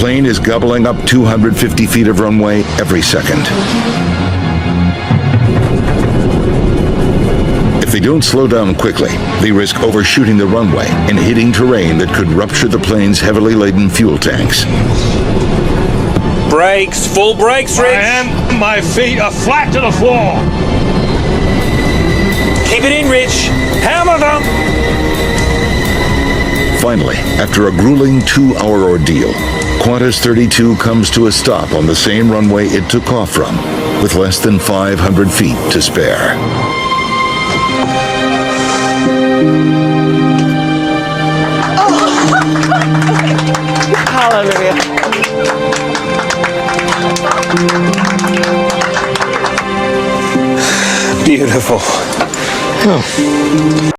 plane is gobbling up 250 feet of runway every second. If they don't slow down quickly, they risk overshooting the runway and hitting terrain that could rupture the plane's heavily laden fuel tanks. Brakes, full brakes, Rich. My feet are flat to the floor. Keep it in, Rich. Hammer them. Finally, after a grueling 2-hour ordeal, QF-32 comes to a stop on the same runway it took off from, with less than 500 feet to spare. Hallelujah. Beautiful. Oh.